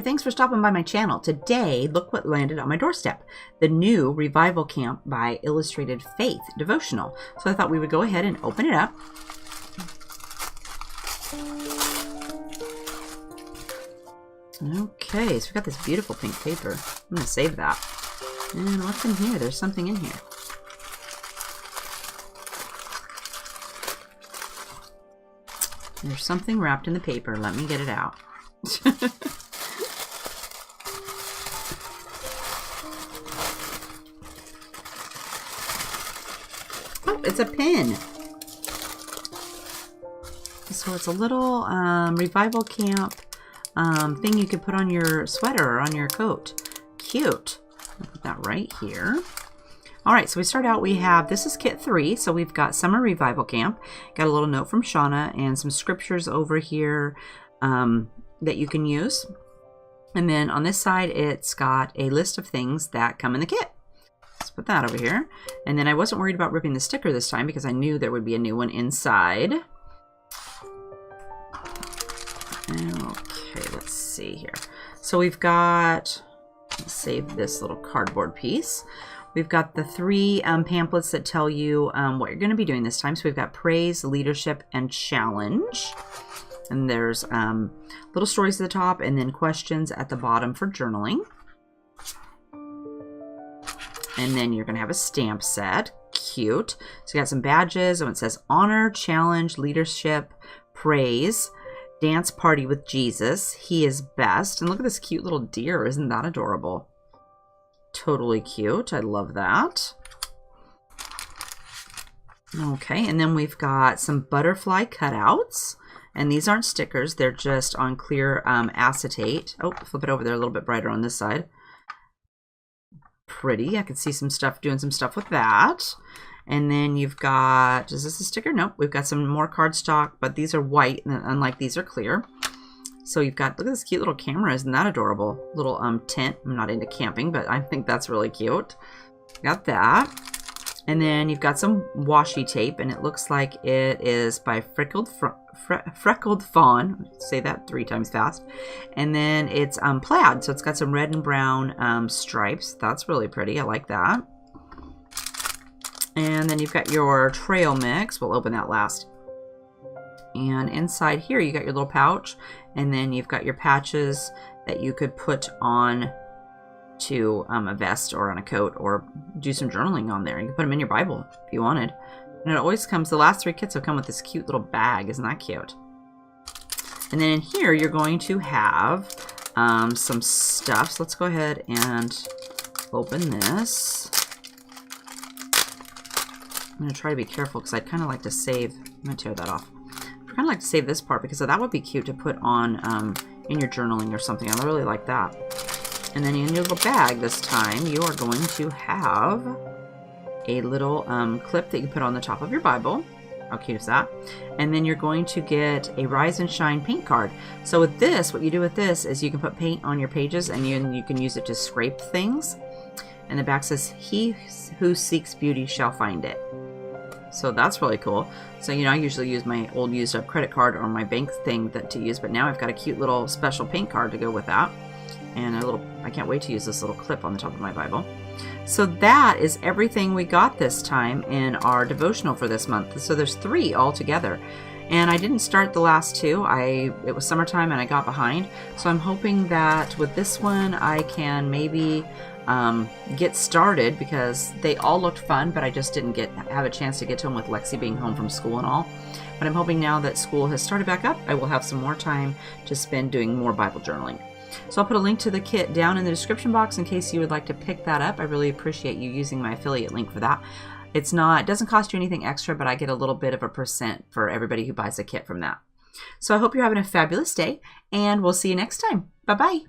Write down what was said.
there, thanks for stopping by my channel. Today, look what landed on my doorstep. The new Revival Camp by Illustrated Faith Devotional. So I thought we would go ahead and open it up. Okay, so we got this beautiful pink paper. I'm going to save that. And what's in here? There's something in here. There's something wrapped in the paper. Let me get it out. Oh, it's a pin. So it's a little Revival Camp thing you could put on your sweater or on your coat. Cute. I'll put that right here. All right, so we start out, we have, this is kit 3, so we've got Summer Revival Camp. Got a little note from Shauna and some scriptures over here that you can use. And then on this side, it's got a list of things that come in the kit. Let's put that over here. And then I wasn't worried about ripping the sticker this time because I knew there would be a new one inside. Okay, let's see here. So we've got, let's save this little cardboard piece. We've got the 3 pamphlets that tell you what you're going to be doing this time. So we've got Praise, Leadership, and Challenge. And there's little stories at the top and then questions at the bottom for journaling. And then you're going to have a stamp set. Cute. So you got some badges. And it says Honor, Challenge, Leadership, Praise, Dance Party with Jesus. He is best. And look at this cute little deer. Isn't that adorable? Totally cute. I love that. Okay, and then we've got some butterfly cutouts. And these aren't stickers. They're just on clear acetate. Oh, flip it over there a little bit brighter on this side. Pretty. I can see some stuff, doing some stuff with that. And then you've got, is this a sticker? Nope. We've got some more cardstock, but these are white, and unlike these are clear. So you've got, look at this cute little camera. Isn't that adorable? Little tent. I'm not into camping, but I think that's really cute. Got that. And then you've got some washi tape, and it looks like it is by Freckled Fawn. Say that 3 times fast. And then it's plaid, so it's got some red and brown stripes. That's really pretty. I like that. And then you've got your trail mix. We'll open that last. And inside here, you got your little pouch, and then you've got your patches that you could put on to a vest or on a coat or do some journaling on there. You can put them in your Bible if you wanted. And it always comes, the last 3 kits have come with this cute little bag. Isn't that cute? And then in here, you're going to have some stuff. So let's go ahead and open this. I'm going to try to be careful because I'd kind of like to save, I'm going to tear that off. I kind of like to save this part because that would be cute to put on in your journaling or something. I really like that. And then in your little bag this time, you are going to have a little clip that you put on the top of your Bible. How cute is that? And then you're going to get a Rise and Shine paint card. So with this, what you do with this is you can put paint on your pages and you can use it to scrape things. And the back says, "He who seeks beauty shall find it." So that's really cool. So, you know, I usually use my old used up credit card or my bank thing to use, but now I've got a cute little special paint card to go with that. And a little, I can't wait to use this little clip on the top of my Bible. So that is everything we got this time in our devotional for this month. So there's 3 altogether. And I didn't start the last 2. It was summertime and I got behind. So I'm hoping that with this one I can maybe get started because they all looked fun, but I just didn't have a chance to get to them with Lexi being home from school and all. But I'm hoping now that school has started back up, I will have some more time to spend doing more Bible journaling. So I'll put a link to the kit down in the description box in case you would like to pick that up. I really appreciate you using my affiliate link for that. It doesn't cost you anything extra, but I get a little bit of a % for everybody who buys a kit from that. So I hope you're having a fabulous day, and we'll see you next time. Bye-bye.